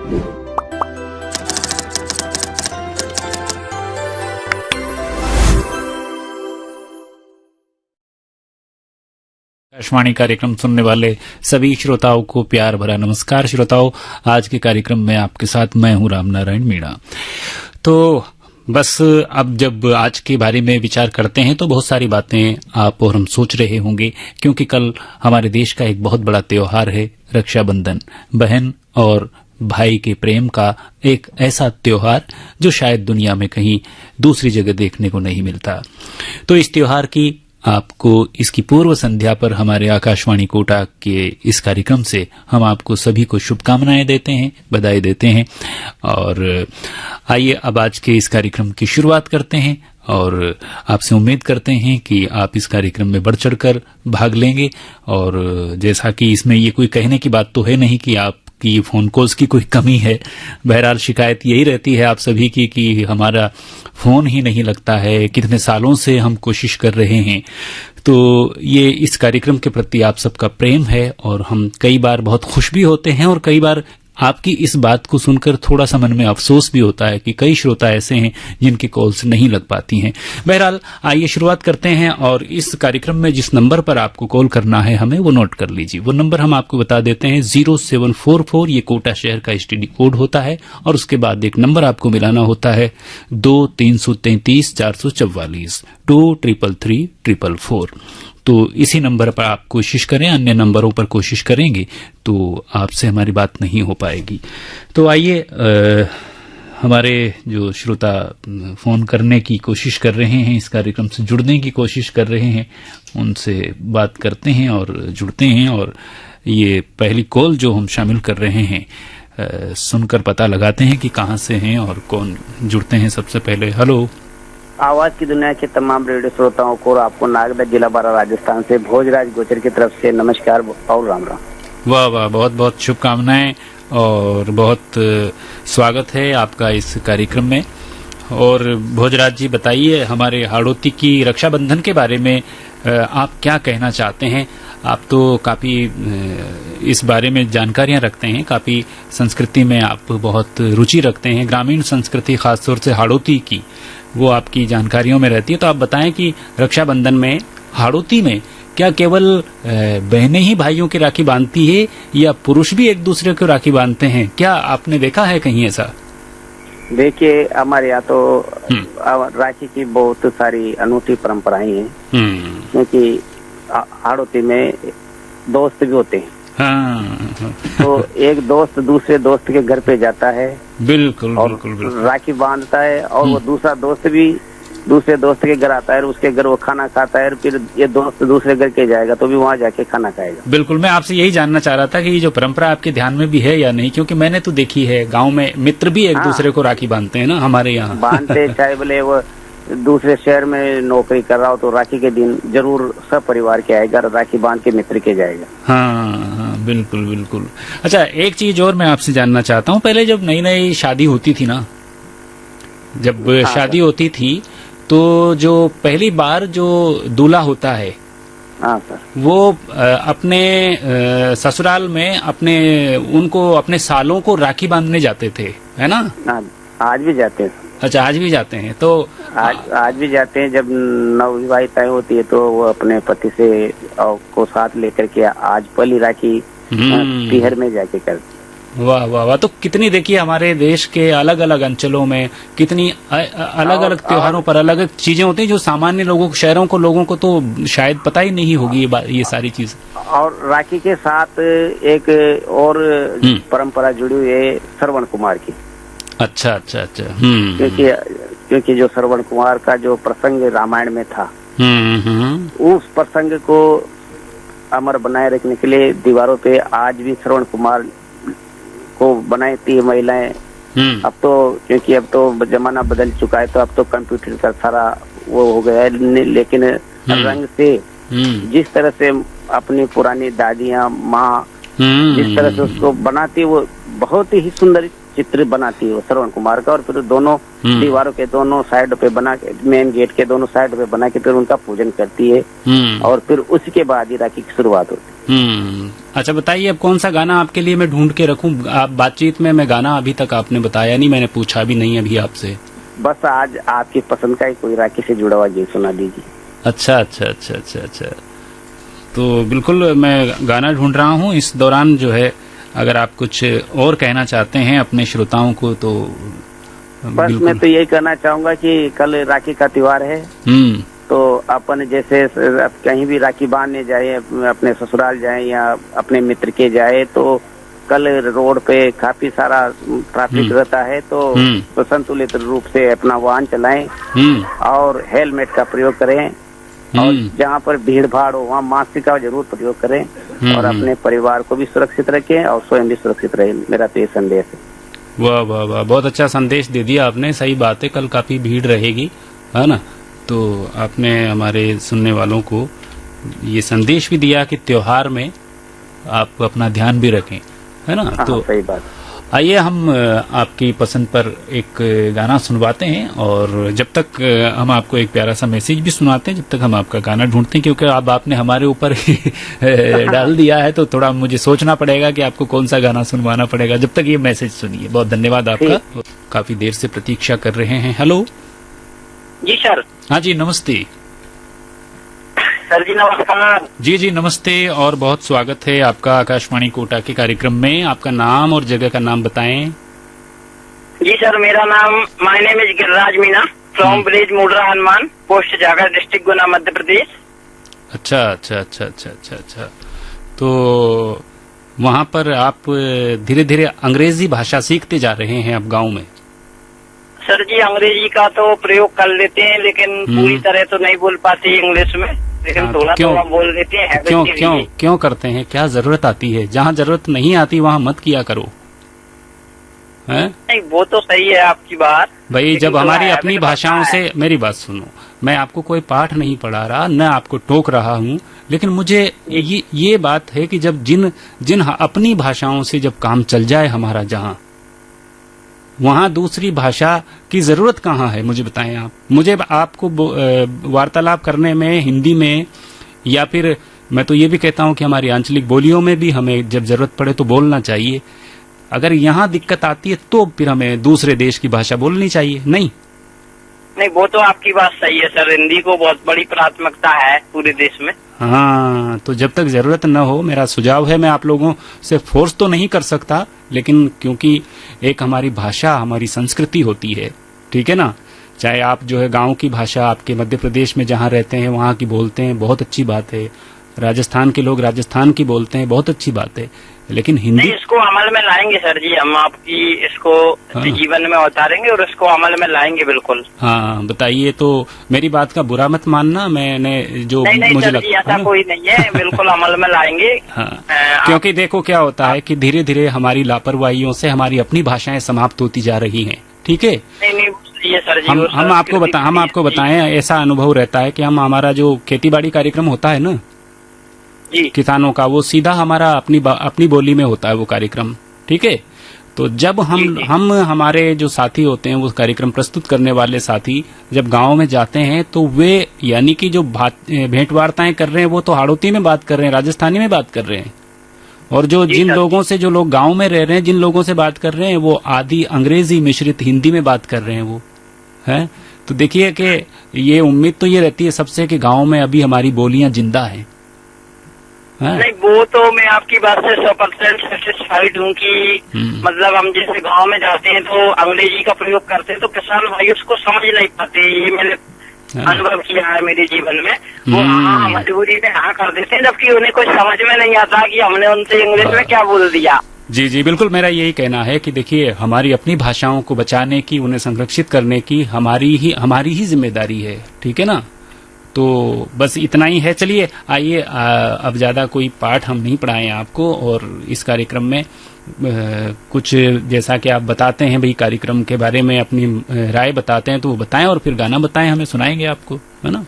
आकाशवाणी कार्यक्रम सुनने वाले सभी श्रोताओं को प्यार भरा नमस्कार। श्रोताओं, आज के कार्यक्रम में आपके साथ मैं हूं रामनारायण मीणा। तो बस अब जब आज के बारे में विचार करते हैं तो बहुत सारी बातें आप और हम सोच रहे होंगे, क्योंकि कल हमारे देश का एक बहुत बड़ा त्योहार है, रक्षाबंधन। बहन और भाई के प्रेम का एक ऐसा त्योहार जो शायद दुनिया में कहीं दूसरी जगह देखने को नहीं मिलता। तो इस त्योहार की आपको इसकी पूर्व संध्या पर हमारे आकाशवाणी कोटा के इस कार्यक्रम से हम आपको सभी को शुभकामनाएं देते हैं, बधाई देते हैं। और आइए अब आज के इस कार्यक्रम की शुरुआत करते हैं और आपसे उम्मीद करते हैं कि आप इस कार्यक्रम में बढ़ चढ़कर भाग लेंगे। और जैसा कि इसमें ये कोई कहने की बात तो है नहीं कि आपकी फोन कॉल्स की कोई कमी है। बहरहाल शिकायत यही रहती है आप सभी की कि हमारा फोन ही नहीं लगता है, कितने सालों से हम कोशिश कर रहे हैं। तो ये इस कार्यक्रम के प्रति आप सबका प्रेम है और हम कई बार बहुत खुश भी होते हैं और कई बार आपकी इस बात को सुनकर थोड़ा सा मन में अफसोस भी होता है कि कई श्रोता ऐसे हैं जिनकी कॉल्स नहीं लग पाती हैं। बहरहाल आइए शुरुआत करते हैं और इस कार्यक्रम में जिस नंबर पर आपको कॉल करना है हमें वो नोट कर लीजिए। वो नंबर हम आपको बता देते हैं 0744, ये कोटा शहर का एसटीडी कोड होता है और उसके बाद एक नंबर आपको मिलाना होता है 2333-444 2333-444। तो इसी नंबर पर आप कोशिश करें, अन्य नंबरों पर कोशिश करेंगे तो आपसे हमारी बात नहीं हो पाएगी। तो आइए हमारे जो श्रोता फोन करने की कोशिश कर रहे हैं, इस कार्यक्रम से जुड़ने की कोशिश कर रहे हैं, उनसे बात करते हैं और जुड़ते हैं। और ये पहली कॉल जो हम शामिल कर रहे हैं सुनकर पता लगाते हैं कि कहाँ से हैं और कौन जुड़ते हैं। सबसे पहले हेलो। आवाज की दुनिया के तमाम रेडियो श्रोताओं को और आपको नागदा जिला बारा राजस्थान से भोजराज गोचर की तरफ से नमस्कार और राम राम। वाह वाह, बहुत बहुत शुभकामनाएं और बहुत स्वागत है आपका इस कार्यक्रम में। और भोजराज जी बताइए, हमारे हाड़ौती की रक्षाबंधन के बारे में आप क्या कहना चाहते हैं? आप तो काफी इस बारे में जानकारियां रखते हैं, काफी संस्कृति में आप बहुत रुचि रखते हैं, ग्रामीण संस्कृति खासतौर से हाड़ौती की वो आपकी जानकारियों में रहती है। तो आप बताएं कि रक्षाबंधन में हाड़ौती में क्या केवल बहनें ही भाइयों की राखी बांधती है या पुरुष भी एक दूसरे को राखी बांधते हैं? क्या आपने देखा है कहीं ऐसा? देखिए, हमारे यहाँ तो राखी की बहुत सारी अनूठी परंपराएं हैं, क्योंकि हाड़ौती में दोस्त भी होते हैं। हाँ। तो एक दोस्त दूसरे दोस्त के घर पे जाता है, बिल्कुल और बिल्कुल राखी बांधता है, और वो दूसरा दोस्त भी दूसरे दोस्त के घर आता है और उसके घर वो खाना खाता है, और फिर ये दोस्त दूसरे घर के जाएगा तो भी वहाँ जाके खाना खाएगा। बिल्कुल, मैं आपसे यही जानना चाह रहा था कि ये जो परंपरा आपके ध्यान में भी है या नहीं, क्योंकि मैंने तो देखी है गांव में मित्र भी एक दूसरे को राखी बांधते हैं ना, हमारे यहाँ बांधते, चाहे बोले वो दूसरे शहर में नौकरी कर रहा हो तो राखी के दिन जरूर सब परिवार के आएगा, राखी बांध के मित्र के जाएगा। हाँ, बिल्कुल बिल्कुल। अच्छा, एक चीज और मैं आपसे जानना चाहता हूँ, पहले जब नई नई शादी होती थी ना, जब शादी होती थी तो जो पहली बार जो दूल्हा होता है, हाँ सर, वो अपने ससुराल में उनको अपने सालों को राखी बांधने जाते थे, है ना? आज भी जाते हैं। अच्छा, आज भी जाते हैं? तो आज भी जाते हैं। जब नवविवाहिताएं होती है तो वो अपने पति से को साथ लेकर के आज पहली राखी पीहर में जाके करती। वाह वाह वाह। तो कितनी, देखिए हमारे देश के अलग अलग अंचलों में कितनी अलग अलग त्योहारों पर अलग अलग चीजें होती हैं जो सामान्य लोगों, शहरों को, लोगों को तो शायद पता ही नहीं होगी ये सारी चीज। और राखी के साथ एक और परंपरा जुड़ी हुई है श्रवण कुमार की। अच्छा अच्छा अच्छा। क्योंकि जो श्रवण कुमार का जो प्रसंग रामायण में था, उस प्रसंग को अमर बनाए रखने के लिए दीवारों पे आज भी श्रवण कुमार को बनाती है महिलाएं। अब तो क्योंकि अब तो जमाना बदल चुका है, तो अब तो कंप्यूटर का सारा वो हो गया है, लेकिन रंग से जिस तरह से अपनी पुरानी दादियां, माँ जिस तरह से उसको बनाती है, वो बहुत ही सुंदर चित्र बनाती है वो श्रवण कुमार का। और फिर दोनों दीवारों के दोनों साइड पे बना के, मेन गेट के दोनों साइड पे बना के फिर उनका पूजन करती है, और फिर उसके बाद ही राखी की शुरुआत होती है। अच्छा बताइए, अब कौन सा गाना आपके लिए मैं ढूंढ के रखूं? आप बातचीत में मैं गाना अभी तक आपने बताया नहीं, मैंने पूछा भी नहीं अभी आपसे। बस आज आपकी पसंद का ही कोई राखी से जुड़ा हुआ गीत सुना दीजिए। अच्छा अच्छा अच्छा अच्छा अच्छा, तो बिल्कुल मैं गाना ढूंढ रहा हूँ। इस दौरान जो है अगर आप कुछ और कहना चाहते हैं अपने श्रोताओं को तो बस मैं तो यही कहना चाहूंगा कि कल राखी का त्योहार है, तो अपन जैसे कहीं भी राखी बांधने जाए, अपने ससुराल जाए या अपने मित्र के जाए, तो कल रोड पे काफी सारा ट्रैफिक रहता है, तो संतुलित रूप से अपना वाहन चलाएं और हेलमेट का प्रयोग करें, और जहाँ पर भीड़ भाड़ हो वहाँ मास्क का जरूर प्रयोग करें, और अपने परिवार को भी सुरक्षित रखें और स्वयं भी सुरक्षित रहें। मेरा तो ये संदेश है। वाह वाह वाह, बहुत अच्छा संदेश दे दिया आपने। सही बात है, कल काफी भीड़ रहेगी, है ना? तो आपने हमारे सुनने वालों को ये संदेश भी दिया कि त्योहार में आप अपना ध्यान भी रखें, है ना? तो सही बात। आइए हम आपकी पसंद पर एक गाना सुनवाते हैं, और जब तक हम आपको एक प्यारा सा मैसेज भी सुनाते हैं, जब तक हम आपका गाना ढूंढते हैं, क्योंकि अब आपने हमारे ऊपर डाल दिया है तो थोड़ा मुझे सोचना पड़ेगा कि आपको कौन सा गाना सुनवाना पड़ेगा। जब तक ये मैसेज सुनिए। बहुत धन्यवाद आपका, काफी देर से प्रतीक्षा कर रहे हैं। हेलो जी सर। हाँ जी, नमस्ते सर जी, नमस्कार। जी जी नमस्ते, और बहुत स्वागत है आपका आकाशवाणी कोटा के कार्यक्रम में। आपका नाम और जगह का नाम बताएं। जी सर, मेरा नाम, my name is Giriraj Meena from village Mudra Hanuman, post Jagar, district Guna, Madhya Pradesh. अच्छा अच्छा अच्छा अच्छा अच्छा अच्छा, तो वहाँ पर आप धीरे धीरे अंग्रेजी भाषा सीखते जा रहे हैं अब गांव में? सर जी, अंग्रेजी का तो प्रयोग कर लेते हैं, लेकिन पूरी तरह तो नहीं बोल पाते इंग्लिश में, लेकिन थोड़ा थोड़ा बोल लेते हैं। क्यों करते हैं? क्या जरूरत आती है? जहाँ जरूरत नहीं आती वहाँ मत किया करो, है? नहीं, वो तो सही है आपकी बात भाई। जब हमारी अपनी भाषाओं से, मेरी बात सुनो, मैं आपको कोई पाठ नहीं पढ़ा रहा, न आपको टोक रहा हूँ, लेकिन मुझे ये बात है कि जब जिन अपनी भाषाओं से जब काम चल जाए हमारा, जहाँ वहाँ दूसरी भाषा की जरूरत कहाँ है? मुझे बताएं आप। मुझे आपको वार्तालाप करने में हिंदी में, या फिर मैं तो ये भी कहता हूँ कि हमारी आंचलिक बोलियों में भी हमें जब जरूरत पड़े तो बोलना चाहिए। अगर यहाँ दिक्कत आती है तो फिर हमें दूसरे देश की भाषा बोलनी चाहिए। नहीं, वो तो आपकी बात सही है सर, हिंदी को बहुत बड़ी प्राथमिकता है पूरे देश में। हाँ, तो जब तक जरूरत न हो, मेरा सुझाव है, मैं आप लोगों से फोर्स तो नहीं कर सकता, लेकिन क्योंकि एक हमारी भाषा, हमारी संस्कृति होती है, ठीक है ना? चाहे आप जो है गांव की भाषा आपके मध्य प्रदेश में जहाँ रहते हैं वहाँ की बोलते हैं, बहुत अच्छी बात है। राजस्थान के लोग राजस्थान की बोलते हैं, बहुत अच्छी बात है, लेकिन हिंदी इसको अमल में लाएंगे सर जी, हम आपकी इसको जीवन में उतारेंगे और इसको अमल में लाएंगे बिल्कुल। हाँ बताइए, तो मेरी बात का बुरा मत मानना, मैंने जो नहीं, मुझे लगता है ऐसा कोई नहीं है, बिल्कुल अमल में लाएंगे। हाँ, क्योंकि देखो क्या होता है कि धीरे धीरे हमारी लापरवाहियों से हमारी अपनी भाषाएं समाप्त होती जा रही हैं, ठीक है? नहीं सर जी, हम आपको बताएं, ऐसा अनुभव रहता है कि हमारा जो खेती-बाड़ी कार्यक्रम होता है ना जी, किसानों का, वो सीधा हमारा अपनी बोली में होता है वो कार्यक्रम, ठीक है? तो जब हम हमारे जो साथी होते हैं, वो कार्यक्रम प्रस्तुत करने वाले साथी जब गांव में जाते हैं, तो वे यानी कि जो भेंट वार्ताएं कर रहे हैं वो तो हाड़ौती में बात कर रहे हैं, राजस्थानी में बात कर रहे हैं, और जो जिन लोगों से, जो लोग गांव में रह रहे हैं, जिन लोगों से बात कर रहे हैं, वो आधी अंग्रेजी मिश्रित हिंदी में बात कर रहे हैं, वो है। तो देखिए कि ये उम्मीद तो ये रहती है सबसे कि गांव में अभी हमारी बोलियां जिंदा हैं। नहीं, वो तो मैं आपकी बात से 100% सेटिस्फाइड हूँ कि मतलब हम जैसे गांव में जाते हैं तो अंग्रेजी का प्रयोग करते हैं, तो किसान भाई उसको समझ नहीं पाते। ये मैंने अनुभव किया है मेरे जीवन में। वो मजबूरी में हाँ कर देते हैं, जबकि उन्हें कुछ समझ में नहीं आता कि हमने उनसे इंग्लिश में क्या बोल दिया। जी जी बिल्कुल, मेरा यही कहना है कि देखिए, हमारी अपनी भाषाओं को बचाने की, उन्हें संरक्षित करने की हमारी ही जिम्मेदारी है, ठीक है ना? तो बस इतना ही है। चलिए आइए, अब ज्यादा कोई पाठ हम नहीं पढ़ाएं आपको, और इस कार्यक्रम में कुछ जैसा कि आप बताते हैं भाई, कार्यक्रम के बारे में अपनी राय बताते हैं, तो वो बताएं और फिर गाना बताएं, हमें सुनाएंगे आपको, है ना?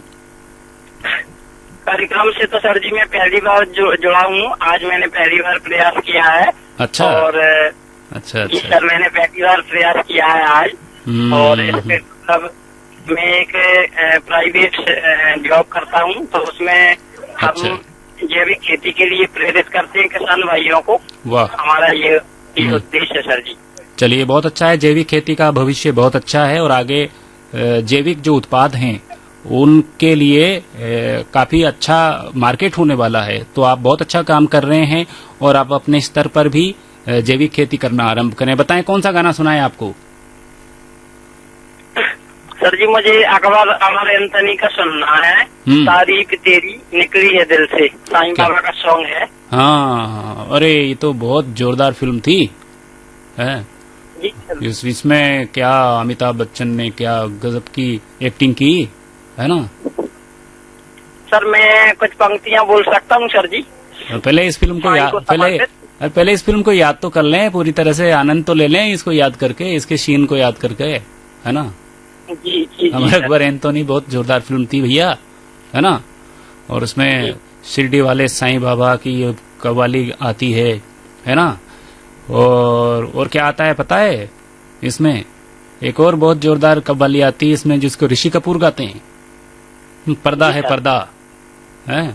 कार्यक्रम से तो सर जी मैं पहली बार जुड़ा हूँ, आज मैंने पहली बार प्रयास किया है। अच्छा, और अच्छा सर, मैंने पहली बार प्रयास किया है आज। और इसमें मतलब मैं एक प्राइवेट जॉब करता हूँ, तो उसमें हम जैविक खेती के लिए प्रेरित करते हैं किसान भाइयों को। वाह, हमारा ये उद्देश्य है सर जी। चलिए, बहुत अच्छा है। जैविक खेती का भविष्य बहुत अच्छा है और आगे जैविक जो उत्पाद हैं उनके लिए काफी अच्छा मार्केट होने वाला है। तो आप बहुत अच्छा काम कर रहे हैं और आप अपने स्तर पर भी जैविक खेती करना आरंभ करें। बताएं कौन सा गाना सुनाए आपको? सर जी मुझे अखबार अमर एंथनी का सुनना है, तारीफ तेरी निकली है दिल से, साईं बाबा का सॉन्ग है। हाँ, अरे ये तो बहुत जोरदार फिल्म थी है। इसमें क्या अमिताभ बच्चन ने क्या गजब की एक्टिंग की है ना। सर मैं कुछ पंक्तियां बोल सकता हूँ सर जी? पहले इस फिल्म को पहले इस फिल्म को याद तो कर लें पूरी तरह से, आनंद तो ले लें इसको याद करके, इसके सीन को याद करके, है ना। जी अमर अकबर एंथोनी बहुत जोरदार फिल्म थी भैया, है ना। और उसमें शिरडी वाले साईं बाबा की कव्वाली आती है ना। और क्या आता है पता है इसमें? एक और बहुत जोरदार कव्वाली आती है इसमें जिसको ऋषि कपूर गाते हैं, पर्दा है पर्दा है।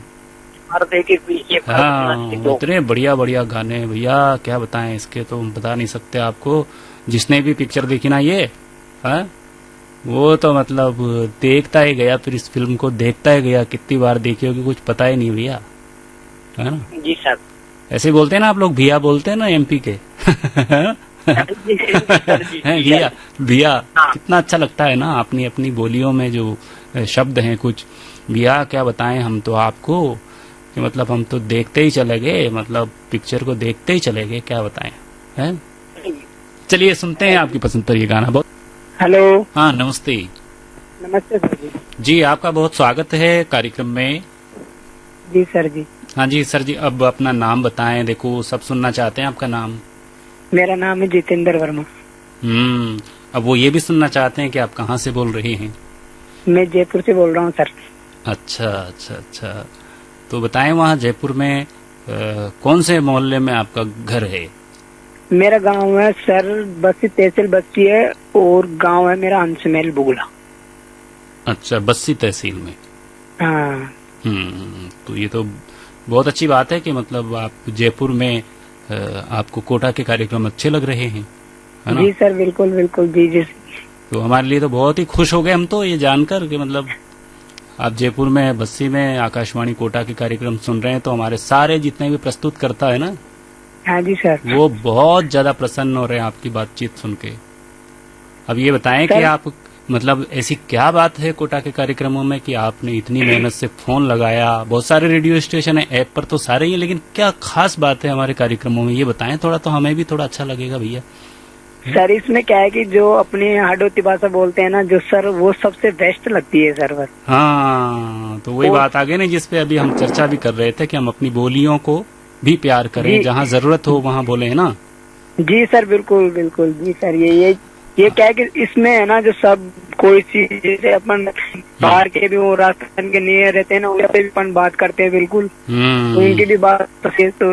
पर्दे के पीछे हाँ, इतने बढ़िया बढ़िया गाने भैया, क्या बताएं इसके, तो बता नहीं सकते आपको। जिसने भी पिक्चर देखी ना ये है, वो तो मतलब देखता ही गया, फिर इस फिल्म को देखता ही गया। कितनी बार देखी होगी कुछ पता ही नहीं भैया, है ना। जी सर। ऐसे बोलते हैं ना आप लोग, भैया बोलते हैं ना एमपी के भैया भैया, कितना अच्छा लगता है ना अपनी अपनी बोलियों में जो शब्द हैं कुछ। भैया क्या बताएं हम तो आपको कि मतलब हम तो देखते ही चले गए, मतलब पिक्चर को देखते ही चले गए, क्या बताएं हैं। चलिए सुनते हैं आपकी पसंद पर ये गाना। बहुत हेलो, हाँ नमस्ते। नमस्ते सर जी। जी आपका बहुत स्वागत है कार्यक्रम में। जी सर जी। हाँ जी सर जी, अब अपना नाम बताएं, देखो सब सुनना चाहते हैं आपका नाम। मेरा नाम है जितेंद्र वर्मा। अब वो ये भी सुनना चाहते हैं कि आप कहाँ से बोल रहे हैं? मैं जयपुर से बोल रहा हूँ सर। अच्छा अच्छा अच्छा, तो बताएं वहाँ जयपुर में कौन से मोहल्ले में आपका घर है? मेरा गांव है सर बस्सी, तहसील बस्सी है, और गांव है मेरा अंशमेल बुगला। अच्छा, बस्सी तहसील में। हाँ। तो ये तो बहुत अच्छी बात है कि मतलब आप जयपुर में आपको कोटा के कार्यक्रम अच्छे लग रहे हैं, है ना। जी सर, बिल्कुल बिल्कुल। जी जी। तो हमारे लिए तो बहुत ही खुश हो गए हम तो ये जानकर कि मतलब आप जयपुर में बस्सी में आकाशवाणी कोटा के कार्यक्रम सुन रहे हैं। तो हमारे सारे जितने भी प्रस्तुत करता है ना, हाँ जी सर, वो बहुत ज्यादा प्रसन्न हो रहे हैं आपकी बातचीत सुन के। अब ये बताएं कि आप मतलब ऐसी क्या बात है कोटा के कार्यक्रमों में कि आपने इतनी मेहनत से फोन लगाया। बहुत सारे रेडियो स्टेशन है, ऐप पर तो सारे ही है, लेकिन क्या खास बात है हमारे कार्यक्रमों में, ये बताएं थोड़ा, तो हमें भी थोड़ा अच्छा लगेगा भैया। सर इसमें क्या है कि जो अपनी हाडोती भाषा बोलते हैं ना जो सर, वो सबसे बेस्ट लगती है सर बस। हाँ, तो वही बात आ गई ना जिसपे अभी हम चर्चा भी कर रहे थे कि हम अपनी बोलियों को भी प्यार करें, जहाँ जरूरत हो वहाँ बोले, है ना। जी सर, बिल्कुल बिल्कुल। जी सर, ये क्या है कि इसमें है ना जो सब कोई चीज जैसे अपन बाहर के भी वो राजस्थान के नियर रहते हैं ना, उनसे भी अपन बात करते हैं बिल्कुल, तो उनकी भी बात तो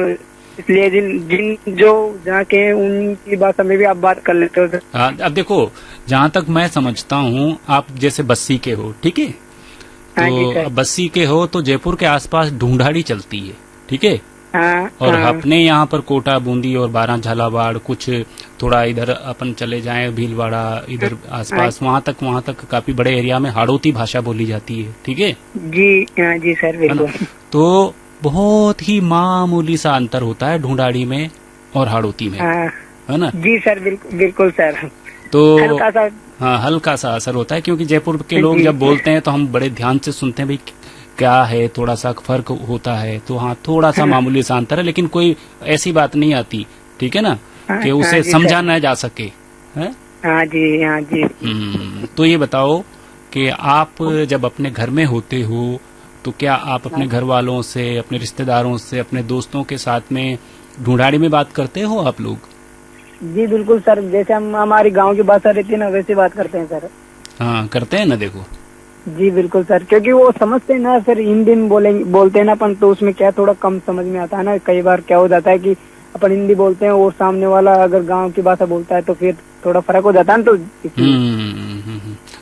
इसलिए जिन जो जाके उनकी भाषा में भी आप बात कर लेते हो। अब देखो, जहाँ तक मैं समझता हूँ आप जैसे बस्सी के हो, ठीक है, तो बस्सी के हो तो जयपुर के आसपास ढूंढाड़ी चलती है, ठीक है। और अपने यहाँ पर कोटा, बूंदी और बारह झालावाड़, कुछ थोड़ा इधर अपन चले जाएं भीलवाड़ा इधर आसपास, वहाँ तक काफी बड़े एरिया में हाड़ौती भाषा बोली जाती है, ठीक है। जी सर, बिल्कुल। तो बहुत ही मामूली सा अंतर होता है ढूंढाड़ी में और हाड़ौती में, है ना। जी सर, बिल्कुल सर। तो हल्का सा, हाँ, हल्का सा असर होता है, क्योंकि जयपुर के लोग जब बोलते हैं तो हम बड़े ध्यान से सुनते हैं भाई क्या है, थोड़ा सा फर्क होता है। तो हाँ, थोड़ा सा मामूली सा अंतर है, लेकिन कोई ऐसी बात नहीं आती, ठीक है ना, कि उसे समझा न जा सके, है। हाँ जी। तो ये बताओ कि आप जब अपने घर में होते हो तो क्या आप अपने घर वालों से, अपने रिश्तेदारों से, अपने दोस्तों के साथ में ढूंढाड़ी में बात करते हो आप लोग? जी बिल्कुल सर, जैसे हम हमारी गांव की भाषा रहती है ना वैसे बात करते हैं सर। हाँ, करते हैं ना, देखो। जी बिल्कुल सर, क्योंकि वो समझते हैं ना सर, हिंदी में बोलते हैं ना अपन, तो उसमें क्या थोड़ा कम समझ में आता है ना। कई बार क्या हो जाता है कि अपन हिंदी बोलते हैं और सामने वाला अगर गांव की भाषा बोलता है तो फिर थोड़ा फर्क हो जाता है ना।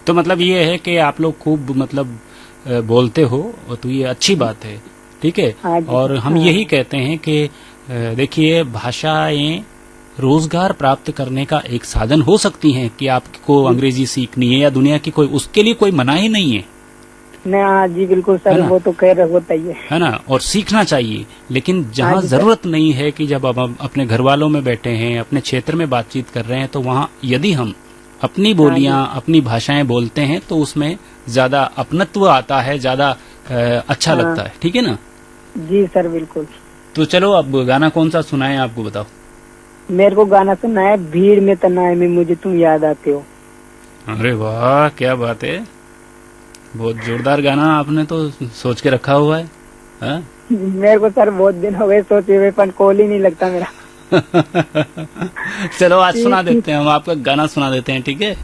तो मतलब ये है कि आप लोग खूब मतलब बोलते हो, तो ये अच्छी बात है। ठीक है। हाँ जी, और हम हाँ। यही कहते हैं कि देखिए, भाषाएं रोजगार प्राप्त करने का एक साधन हो सकती हैं कि आपको अंग्रेजी सीखनी है या दुनिया की कोई, उसके लिए कोई मनाही नहीं है, नहीं, हाँ जी बिल्कुल है सर, ना? वो तो कह रहे होता ही है ना, और सीखना चाहिए। लेकिन जहाँ हाँ जी, जरूरत नहीं है कि जब हम अपने घर वालों में बैठे हैं, अपने क्षेत्र में बातचीत कर रहे हैं, तो वहाँ यदि हम अपनी बोलियां, अपनी भाषाएं बोलते हैं तो उसमें ज्यादा अपनत्व आता है, ज्यादा अच्छा हाँ। लगता है। ठीक है ना? जी सर बिल्कुल। तो चलो, अब गाना कौन सा सुनाएं आपको, बताओ। मेरे को गाना सुनना है, भीड़ में तनाए में मुझे तुम याद आते हो। अरे वाह, क्या बात है, बहुत जोरदार गाना आपने तो सोच के रखा हुआ है। हाँ? मेरे को सर बहुत दिन हो गए सोचे हुए, पर कॉल ही नहीं लगता मेरा। चलो, आज सुना देते हैं, हम आपका गाना सुना देते हैं, ठीक है?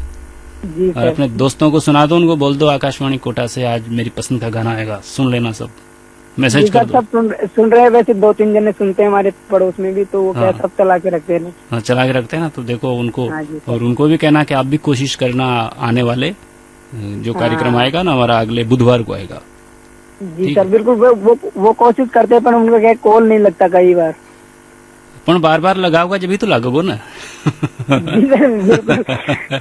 जी और सर। अपने दोस्तों को सुना दो, उनको बोल दो आकाशवाणी कोटा से आज मेरी पसंद का गाना आएगा, सुन लेना सब, जी मैसेज कर सर, दो। सब सुन रहे हैं, वैसे 2-3 जने सुनते हैं हमारे पड़ोस में भी, तो वो क्या हाँ। सब चला के रखते हैं। हाँ, चला के रखते हैं ना, तो देखो उनको, हाँ जी सर। और उनको भी कहना कि आप भी कोशिश करना, आने वाले जो कार्यक्रम हाँ। आएगा ना हमारा, अगले बुधवार को आएगा। जी ठीक सर है। बिल्कुल, वो कोशिश करते हैं, पर उनको क्या कॉल नहीं लगता कई बार। पण बार बार लगाओगा जब भी तो लागोगो ना। जी सर बिल्कुल,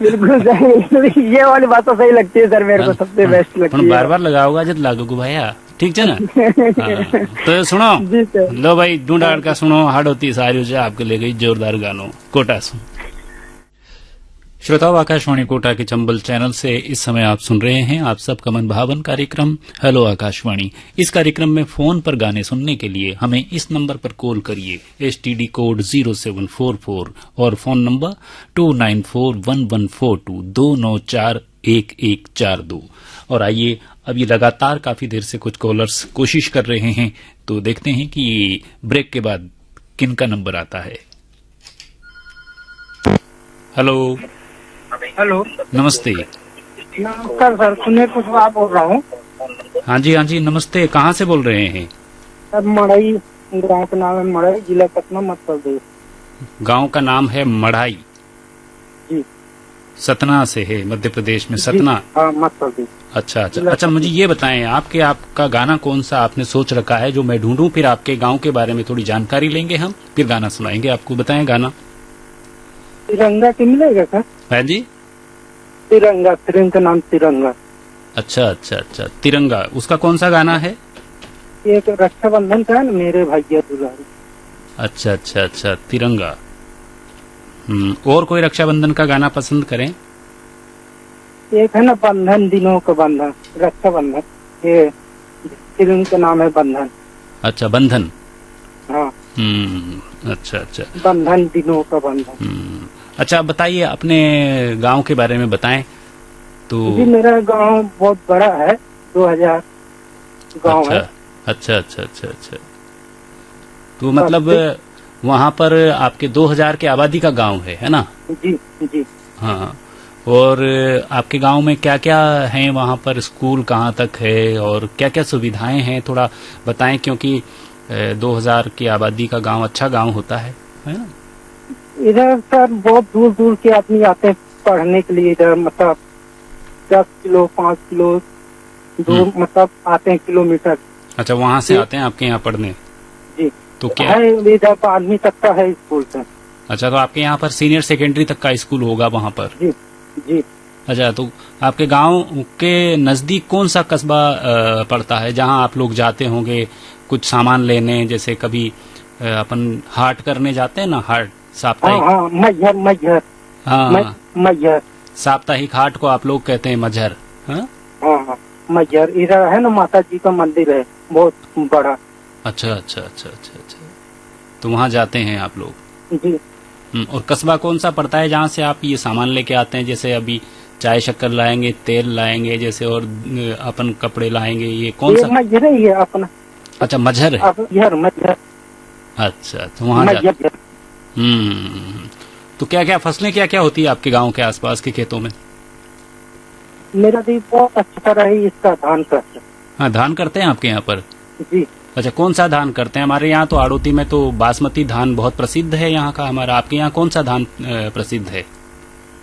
बिल्कुल सर, ये वाली बात तो सही लगती है सर, मेरे को सबसे बेस्ट लगती पण है। बार बार लगाओगा जब लागोगो भैया, ठीक है ना? हाँ, तो सुनो, जी सर। लो भाई, ढूंढाड़ का सुनो, हाड़ोती सारी से आपके ले गई जोरदार गानों कोटा सुन। श्रोताओं, आकाशवाणी कोटा के चंबल चैनल से इस समय आप सुन रहे हैं आप सबका मन भावन कार्यक्रम हेलो आकाशवाणी। इस कार्यक्रम में फोन पर गाने सुनने के लिए हमें इस नंबर पर कॉल करिए, STD कोड 0744 और फोन नंबर 294114 2941142। और आइए, अब ये लगातार काफी देर से कुछ कॉलर्स कोशिश कर रहे हैं, तो देखते हैं कि ब्रेक के बाद किनका नंबर आता है। हेलो, हेलो, नमस्ते। नमस्कार सर, सुनील कुशवाहा बोल रहा हूँ। हाँ जी, हाँ जी, नमस्ते। कहाँ से बोल रहे हैं? सर मड़ई, गाँव का नाम है मड़ई, जिला पटना, मध्य प्रदेश। गांव का नाम है मढ़ाई, जी। सतना से है, मध्य प्रदेश में, सतना। हाँ, मध्य प्रदेश। अच्छा अच्छा अच्छा, मुझे ये बताएं, आपका गाना कौन सा आपने सोच रखा है जो मैं ढूंढूं, फिर आपके गांव के बारे में थोड़ी जानकारी लेंगे हम, फिर गाना सुनाएंगे आपको। बताएं गाना। तिरंगा की मिलेगा सर? है जी, तिरंगा, फिल्म का नाम तिरंगा। अच्छा अच्छा अच्छा, तिरंगा, उसका कौन सा गाना है? एक रक्षाबंधन का है ना, मेरे भैया दुलारी। अच्छा अच्छा अच्छा, तिरंगा। और कोई रक्षाबंधन का गाना पसंद करें? एक है ना, बंधन, दिनों का बंधन, रक्षाबंधन, ये फिल्म का नाम है बंधन। अच्छा, बंधन। हाँ, अच्छा अच्छा। बंधन, दिनों का बंधन। अच्छा, बताइए अपने गांव के बारे में बताएं तो। जी, मेरा गांव बहुत बड़ा है, 2000 गांव अच्छा, है। अच्छा अच्छा अच्छा अच्छा, तो मतलब वहाँ पर आपके 2000 के आबादी का गांव है ना? जी जी। हाँ, और आपके गांव में क्या क्या है वहाँ पर? स्कूल कहाँ तक है और क्या क्या सुविधाएं हैं, थोड़ा बताएं, क्योंकि 2000 की आबादी का गांव अच्छा गांव होता है ना? इधर सर बहुत दूर दूर के आदमी आते हैं पढ़ने के लिए, इधर मतलब 10 किलो 5 किलो दूर मतलब आते हैं, किलोमीटर। अच्छा, वहाँ से आते हैं आपके यहाँ पढ़ने? जी। तो क्या है, इधर 12वीं तक का है स्कूल से। अच्छा, तो आपके यहाँ पर सीनियर सेकेंडरी तक का स्कूल होगा वहाँ पर? जी जी। अच्छा, तो आपके गांव के नजदीक कौन सा कस्बा पड़ता है जहां आप लोग जाते होंगे कुछ सामान लेने? जैसे कभी अपन हाट करने जाते हैं ना, हाट साप्ताहिक। हाँ, मजहर, मजहर। हाँ, मजहर, साप्ताहिक हाट को आप लोग कहते हैं मजहर। हाँ, हाँ, मजहर। इधर है ना, माता जी का मंदिर है बहुत बड़ा। अच्छा अच्छा अच्छा अच्छा अच्छा, तो वहाँ जाते हैं आप लोग? जी। और कस्बा कौन सा पड़ता है जहाँ से आप ये सामान लेके आते हैं? जैसे अभी चाय शक्कर लाएंगे, तेल लाएंगे, जैसे और अपन कपड़े लाएंगे, ये कौन सा? मजहर ही है अपना। अच्छा, मजहर है। मजहर। अच्छा, तो वहाँ जाते। तो क्या क्या फसलें क्या क्या होती है आपके गांव के आसपास के खेतों में? मेरा भी बहुत अच्छा तरह ही इसका धान करते। हाँ, धान करते हैं आपके यहाँ पर? जी। अच्छा, कौन सा धान करते हैं? हमारे यहाँ तो आड़ोती में तो बासमती धान बहुत प्रसिद्ध है यहाँ का हमारा। आपके यहाँ कौन सा धान प्रसिद्ध है?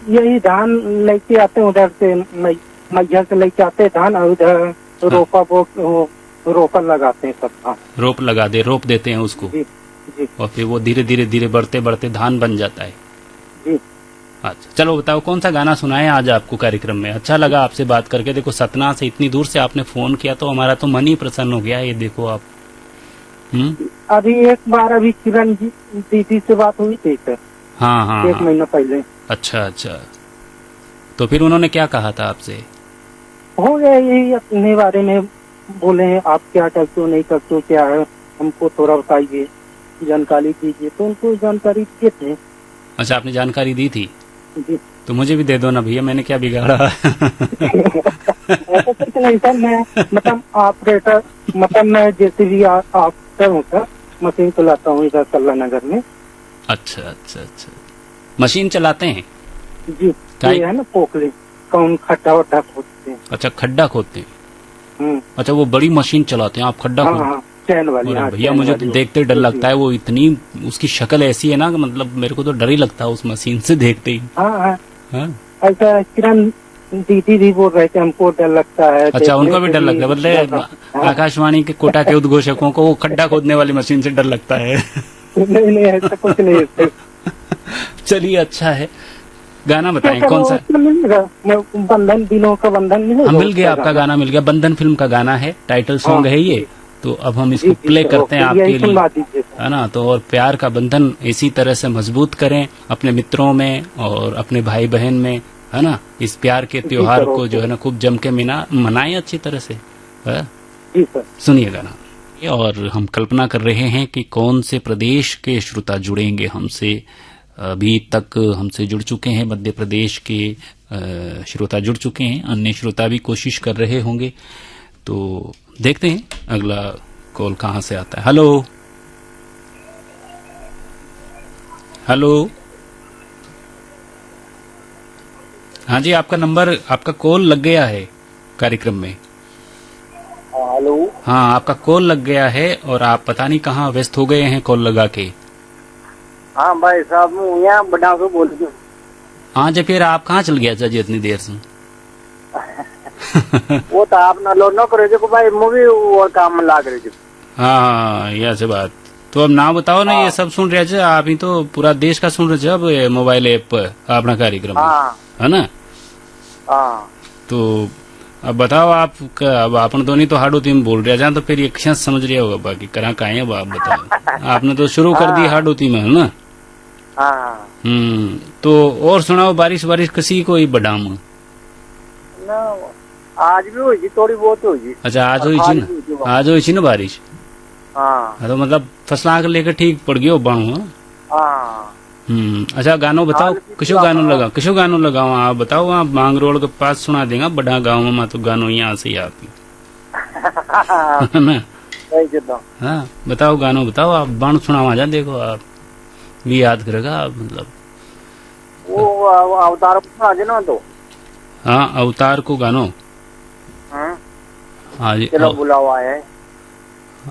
यही धान लेके आते हैं उधर से, मैहर से लेके आते हैं धान, और उधर रोपा वो रोपन लगाते हैं सब। हाँ रोप देते हैं उसको। जी जी और फिर वो धीरे धीरे बढ़ते बढ़ते धान बन जाता है। जी। अच्छा, चलो बताओ कौन सा गाना सुनाए आज आपको कार्यक्रम में। अच्छा लगा आपसे बात करके। देखो सतना से इतनी दूर से आपने फोन किया तो हमारा तो मन ही प्रसन्न हो गया। ये देखो आप। अभी एक बार अभी किरण जी दीदी से बात हुई थी सर। हाँ, 1 महीना पहले। अच्छा। तो फिर उन्होंने क्या कहा था आपसे? हो गया यही अपने बारे में बोले हैं, आप क्या करते हो नहीं करते हो, क्या है हमको थोड़ा बताइए, जानकारी दीजिए। तो उनको जानकारी दिए थे। अच्छा, आपने जानकारी दी थी? जी। तो मुझे भी दे दो ना भैया, मैंने क्या बिगाड़ा? ऐसा कुछ नहीं सर, मैं मतलब ऑपरेटर, मतलब मैं जैसे भी ऑपरेटर हूँ सर, मशीन चलाता हूँ इधर कल्ला नगर में। अच्छा। मशीन चलाते हैं? जी। ये है ना पोखले, कौन खड्डा वड्डा खोदते हैं। अच्छा, खड्डा खोदते हैं। अच्छा, वो बड़ी मशीन चलाते हैं आप, खड्डा खोदते हैं? चैन वाली। भैया मुझे तो देखते डर लगता है। वो इतनी उसकी शक्ल ऐसी है ना, मतलब मेरे को तो डर ही लगता है उस मशीन से देखते ही। हाँ। ऐसा किरण दीदी भी बोल रहे थे हमको डर लगता है। अच्छा, उनको भी डर लगता है? मतलब आकाशवाणी के कोटा के उद्घोषकों को वो खड्डा खोदने वाली मशीन से डर लगता है? नहीं ऐसा कुछ नहीं है। चलिए, अच्छा है। गाना बताएं कौन सा? बंधन, दिनों का बंधन मिल गया आपका गाना, मिल गया। बंधन फिल्म का गाना है, टाइटल सॉन्ग है ये। तो अब हम इसको प्ले करते हैं आपके लिए, है ना। तो और प्यार का बंधन इसी तरह से मजबूत करें अपने मित्रों में और अपने भाई बहन में, है ना। इस प्यार के त्योहार को जो है ना खूब जम के मनाएं अच्छी तरह से। सुनिए गाना। और हम कल्पना कर रहे हैं कि कौन से प्रदेश के श्रोता जुड़ेंगे हमसे। अभी तक हमसे जुड़ चुके हैं मध्य प्रदेश के श्रोता जुड़ चुके हैं, अन्य श्रोता भी कोशिश कर रहे होंगे। तो देखते हैं अगला कॉल कहाँ से आता है। हेलो। हाँ जी, आपका नंबर, आपका कॉल लग गया है कार्यक्रम में। हेलो। हाँ, आपका कॉल लग गया है और आप पता नहीं कहाँ व्यस्त हो गए हैं कॉल लगा के। हाँ भाई साहब, मैं यहाँ बड़ा को बोल रही हूँ। हाँ जी, फिर आप कहाँ चल गया जी इतनी देर से? वो तो आप ना लो न करो को भाई, मूवी और काम में लाग रही। हाँ, यह से बात। तो अब ना बताओ ना। ये सब सुन रहे थे आप ही तो, पूरा देश का सुन रहे थे अब मोबाइल ऐप पर अपना कार्यक्रम, है ना। तो अब बताओ आप, अब अपन दोनों तो हाडो टीम बोल रहे हैं, तो फिर ये समझ रहा होगा बाकी करा का है। अब आप बताओ। आपने तो शुरू कर दी हाडो टीम, है ना। तो और सुनाओ, बारिश कसी को ही बडाम आज भी हुई थोड़ी बहुत हुई। अच्छा, आज हुई थी ना बारिश। तो मतलब फसला के लेकर ठीक पड़ गयो बाणु। अच्छा, गानो बताओ, किशो गानो लगाओ आप बताओ। आप मांग रोड के पास सुना देगा, बड़ा गाँव में तो गानो यहाँ से आप ना। हाँ, बताओ गानो बताओ आप, बाण सुना जा। देखो आप भी याद करेगा आप, मतलब वो अवतार ना तो। हाँ, अवतार को गानो। हाँ जी, चलो बुलावा है।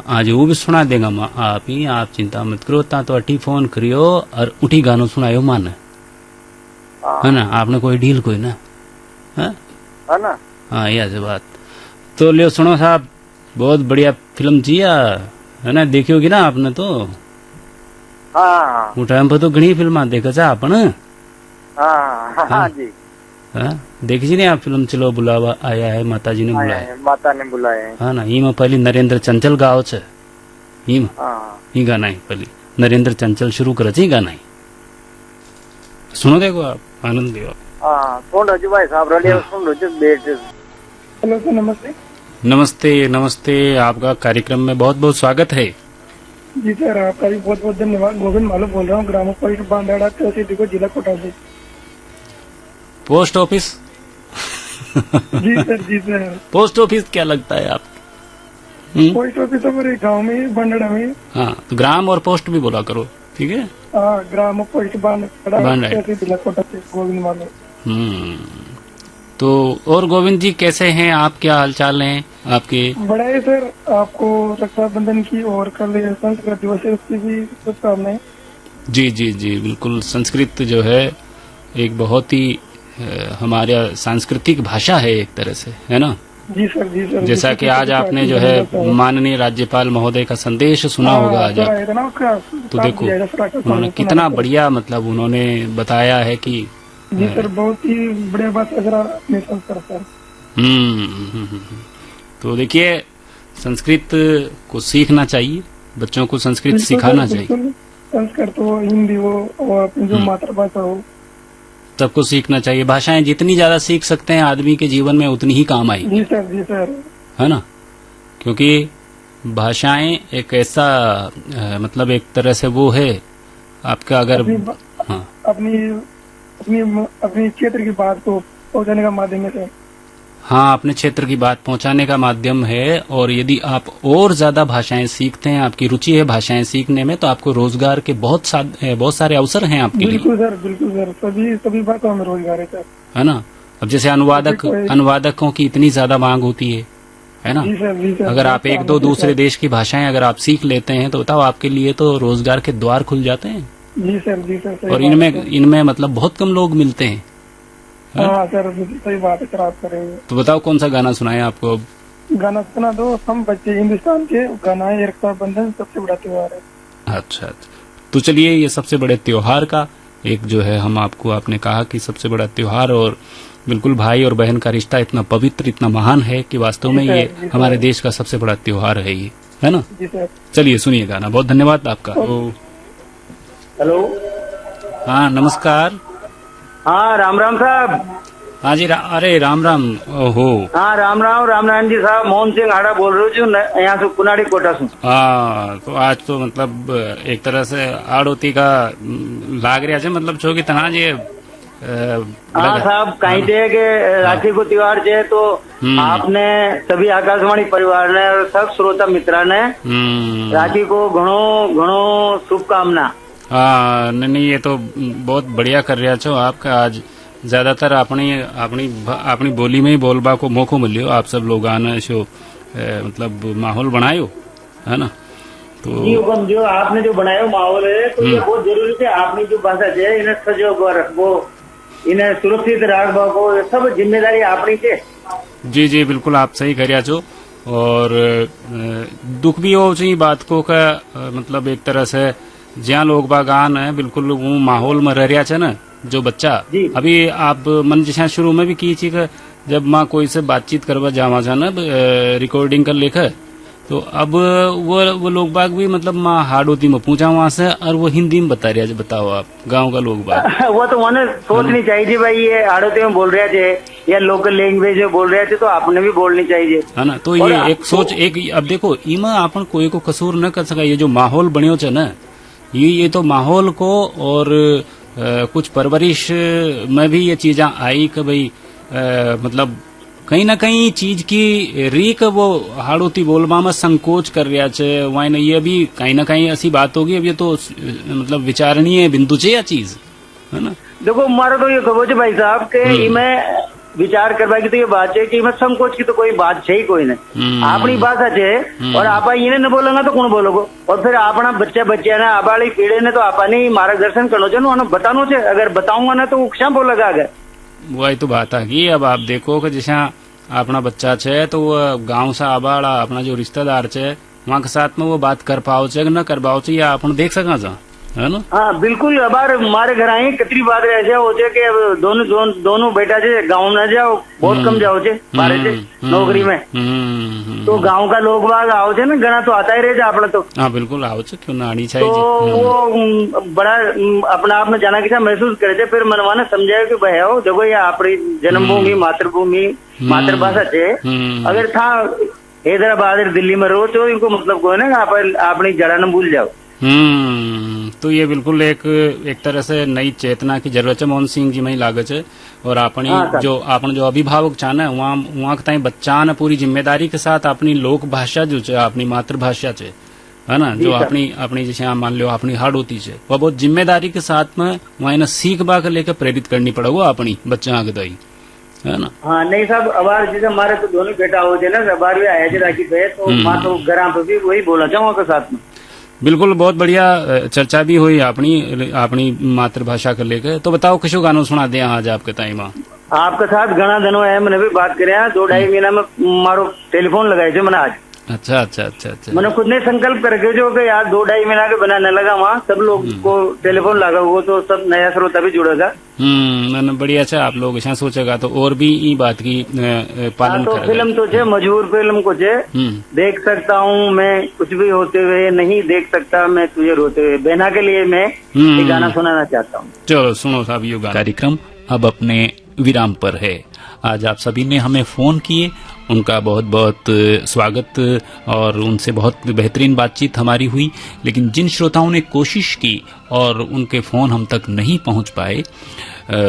आज वो भी सुना देगा आप ही, आप चिंता मत करो। ता तो अटी फोन करियो और उठी गानो सुनायो मन, है ना। आपने कोई डील कोई ना, है ना। हाँ, यह से बात। तो लियो सुनो साहब, बहुत बढ़िया फिल्म जिया, है ना। देखी होगी ना आपने तो। वो टाइम पर तो घनी फिल्म देखा था आपने। हाँ जी। देखी जी ने आप फिल्म चलो बुलावा आया है, माता जी ने बुलाया, माता ने बुलाया है। हाँ ना। में पहले नरेंद्र चंचल गाओ छे, ही गाना है पहले नरेंद्र चंचल शुरू करे छे गाना। सुनो, देखो आप, आनंद लियो। सुन रहे भाई साहब, रेडियो सुन रहे बैठ। हेलो सर, नमस्ते। नमस्ते, आपका कार्यक्रम में बहुत बहुत स्वागत है। जी सर, आपका भी बहुत बहुत धन्यवाद। गोविंद मालू बोल रहा हूँ, ग्राम पोस्ट बांदाड़ा, तहसील जिला कोटा से। Post office? जी सर। पोस्ट ऑफिस क्या लगता है आप? पोस्ट ऑफिस हमारे गांव में, बांदाड़ा में। हाँ, तो ग्राम और पोस्ट भी बोला करो, ठीक है। ग्राम पोस्ट बांदाड़ा, जिला कोटा से, गोविंद मालू। तो और गोविंद जी कैसे हैं आप, क्या हालचाल हैं आपके? बड़ा है सर, आपको रक्षाबंधन की और कल संस्कृत दिवस है, उसकी भी शुभकामनाएं। जी, बिल्कुल। संस्कृत जो है एक बहुत ही हमारा सांस्कृतिक भाषा है एक तरह से, है ना। जी सर, जी सर। जैसा कि आज आपने जो है माननीय राज्यपाल महोदय का संदेश सुना होगा आज आप, तो देखो उन्होंने कितना बढ़िया मतलब उन्होंने बताया है कि जी सर, बहुत ही बढ़िया बात है अपने संस्कार सर। तो देखिए संस्कृत को सीखना चाहिए, बच्चों को संस्कृत सिखाना चाहिए। संस्कृत हो, हिंदी हो और अपनी जो मातृभाषा हो, सबको सीखना चाहिए। भाषाएं जितनी ज्यादा सीख सकते हैं आदमी के जीवन में उतनी ही काम आएगी। जी सर, जी सर, है ना, क्योंकि भाषाएं एक ऐसा मतलब एक तरह से वो है आपका अगर अपनी क्षेत्र की बात को पहुंचाने का माध्यम है। हाँ, अपने क्षेत्र की बात पहुंचाने का माध्यम है। और यदि आप और ज्यादा भाषाएं सीखते हैं, आपकी रुचि है भाषाएं सीखने में, तो आपको रोजगार के बहुत सारे अवसर हैं आपके लिए। बिल्कुल सर, बिल्कुल सर, सभी बातों में रोजगार है ना। अब जैसे अनुवादकों की इतनी ज्यादा मांग होती है ना। जी सर, अगर आप एक दो दूसरे देश की भाषाएं अगर आप सीख लेते हैं तो बताओ आपके लिए तो रोजगार के द्वार खुल जाते हैं। जी सर, जी सर। और इनमें मतलब बहुत कम लोग मिलते हैं। हाँ सर, सही बात है सर, आप करेंगे। तो बताओ कौन सा गाना सुनाए आपको अब? गाना सुना दो, हम बच्चे हिंदुस्तान के, गाना है रक्षाबंधन सबसे बड़ा त्योहार है। अच्छा, तो चलिए ये सबसे बड़े त्योहार का एक जो है हम आपने कहा कि सबसे बड़ा त्योहार और बिल्कुल भाई और बहन का रिश्ता इतना पवित्र इतना महान है कि वास्तव में ये हमारे देश का सबसे बड़ा त्योहार है ये, है ना। चलिए सुनिए गाना। बहुत धन्यवाद आपका। हेलो, हाँ नमस्कार। हाँ राम राम साहब। हाँ जी, अरे राम राम। ओहो, हाँ राम राम, रामनारायण जी साहब, मोहन सिंह हाड़ा बोल रहे छू, यहाँ से कुनाड़ी कोटा से। हाँ, तो आज तो मतलब एक तरह से आड़ोती का लाग रहा है, मतलब छो की तना जी। हाँ साहब, कहीं थे कि राखी को त्योहार है तो आपने सभी आकाशवाणी परिवार ने और सब श्रोता मित्रा ने राखी को घणो शुभकामना। हाँ नहीं, ये तो बहुत बढ़िया कर रहा छो आपका। आज ज्यादातर अपनी बोली में ही बोलबा को मौको मिलियो। आप सब लोग आना शो मतलब माहौल बनायो, है ना। तो जी हुकम, जो आपने जो बनायो माहौल है तो ये बहुत जरूरी है। आपने जो भाषा है इन्हें सजो रखबो, इन्हें सुरक्षित रखबो, ये सब जिम्मेदारी आपनी है। जी जी बिल्कुल, आप सही करिया छो। और दुख भी हो चाहिए बात को का मतलब एक तरह से ज्યાં लोग बागान है बिल्कुल वो माहौल में रह रहा है ना जो बच्चा। अभी आप मन जैसा शुरू में भी की थी कि जब माँ कोई से बातचीत करवा जावा था ना रिकॉर्डिंग कर लेकर, तो अब वो लोग बाग भी मतलब माँ हाड़ोती में पूछा वहाँ से और वो हिंदी में बता रहा है। बताओ आप, गांव का लोग बाग वो तो उन्हें सोचनी चाहिए भाई, ये हाड़ोती में बोल रहे थे या लोकल लैंग्वेज में बोल रहे थे तो आपने भी बोलनी चाहिए, है ना। तो ये एक सोच अब देखो इमा अपन कोई को कसूर न कर सका। ये जो माहौल बनियो च ना, ये तो माहौल को और कुछ परवरिश में भी ये चीजें आई कि भाई मतलब कहीं ना कहीं चीज की रीक वो हाड़ोती बोलबा में संकोच कर रहा है। वही ये भी कहीं ना कहीं ऐसी बात होगी। अब ये तो मतलब विचारणीय बिंदु है या चीज, है ना। देखो हमारा तो ये खबर भाई साहब के मैं विचार करवाएगी तो ये बात है कि मैं संकोच की तो कोई बात है ही कोई नहीं। अपनी भाषा है और आप इन्हें न बोलेंगे तो कौन बोलोगे। और फिर अपना बच्चे ने आबाड़ी पीढ़े ने तो आपने मार्गदर्शन करना चाहिए, बताना चाहिए। अगर बताऊंगा ना तो वो क्या बोलेगा आगे। वही तो बात है कि अब आप देखो कि जैसा अपना बच्चा है तो वो गाँव से आबाड़ा अपना जो रिश्तेदार है वहाँ के साथ में वो बात कर पाओ चे न कर पाओ चे या अपन देख सका जा, है ना। हाँ बिल्कुल। अब हमारे घर आई कितनी बात ऐसे हो जाए कि अब दोनों बेटा जे गाँव न जाओ, बहुत कम जाओ चे बारे से नौकरी में, तो गांव का लोग बाग आओ चे ना गना तो आता ही रहे अपना तो। हाँ बिल्कुल आओ चे, क्यों ना आनी चाहिए। तो वो बड़ा अपना आप में जाना कैसा महसूस करे थे। फिर मनवाना समझाया कि भाई आओ देखो ये अपनी जन्मभूमि मातृभूमि मातृभाषा है। अगर था हैदराबाद दिल्ली में रहो तो इनको मतलब को है ना आप अपनी जड़ा न भूल जाओ। तो ये बिल्कुल एक तरह से नई चेतना की जरूरत है मोहन सिंह जी में ही लागत है। और अपनी जो अभिभावक चाहना है वहाँ के बच्चा ने पूरी जिम्मेदारी के साथ अपनी लोक भाषा जो है अपनी मातृभाषा है ना, जो अपनी जैसे मान लो अपनी हाड़ोती है वह बहुत जिम्मेदारी के साथ में वहाँ न सीख बा कर लेकर प्रेरित करनी पड़ेगा अपनी बच्चा आगे दई, है ना। हाँ नहीं साहब, अबार जैसे हमारे तो दोनों बेटा हो जाए ना, अबार भी आया थे राखी पे तो माँ तो घर पे भी वही बोला जाऊँ के साथ में। बिल्कुल, बहुत बढ़िया चर्चा भी हुई अपनी मातृभाषा को लेकर। तो बताओ किशो गानों सुना दे आज आपके ताई माँ। आपके साथ घना दिनों है मैंने भी बात करे 2-2.5 महीना में मारो टेलीफोन लगाए थे मैंने आज। अच्छा। मैंने खुद ने संकल्प करके जो कि यार 2-2.5 महीना के बनाने लगा वहाँ सब लोग को टेलीफोन लगा वो तो सब नया श्रोता भी जुड़ेगा। मैंने बढ़िया अच्छा आप लोग ऐसा सोचेगा तो और भी ई बात की पालन तो फिल्म तो छे मजबूर फिल्म को छे देख सकता हूँ मैं कुछ भी होते हुए नहीं देख सकता मैं तुझे रोते हुए बहना के लिए मैं ये गाना सुनाना चाहता हूँ। चलो सुनो साहब ये कार्यक्रम अब अपने विराम पर है। आज आप सभी ने हमें फोन किए, उनका बहुत बहुत स्वागत और उनसे बहुत बेहतरीन बातचीत हमारी हुई। लेकिन जिन श्रोताओं ने कोशिश की और उनके फोन हम तक नहीं पहुंच पाए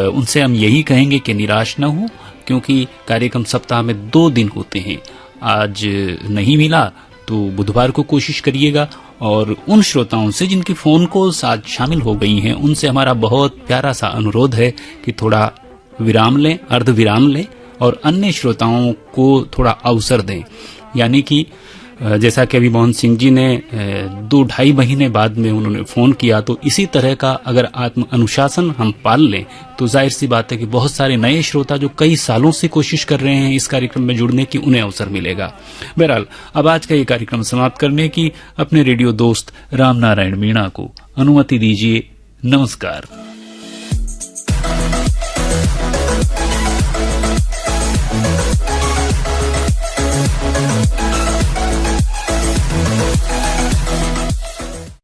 उनसे हम यही कहेंगे कि निराश न हो, क्योंकि कार्यक्रम सप्ताह में 2 दिन होते हैं। आज नहीं मिला तो बुधवार को कोशिश करिएगा। और उन श्रोताओं से जिनकी फोन कॉल्स आज शामिल हो गई हैं उनसे हमारा बहुत प्यारा सा अनुरोध है कि थोड़ा विराम लें, अर्ध विराम लें और अन्य श्रोताओं को थोड़ा अवसर दें। यानी कि जैसा कि अभी मोहन सिंह जी ने 2-2.5 महीने बाद में उन्होंने फोन किया, तो इसी तरह का अगर आत्म अनुशासन हम पाल लें तो जाहिर सी बात है कि बहुत सारे नए श्रोता जो कई सालों से कोशिश कर रहे हैं इस कार्यक्रम में जुड़ने की, उन्हें अवसर मिलेगा। बहरहाल अब आज का ये कार्यक्रम समाप्त करने की अपने रेडियो दोस्त रामनारायण मीणा को अनुमति दीजिए। नमस्कार।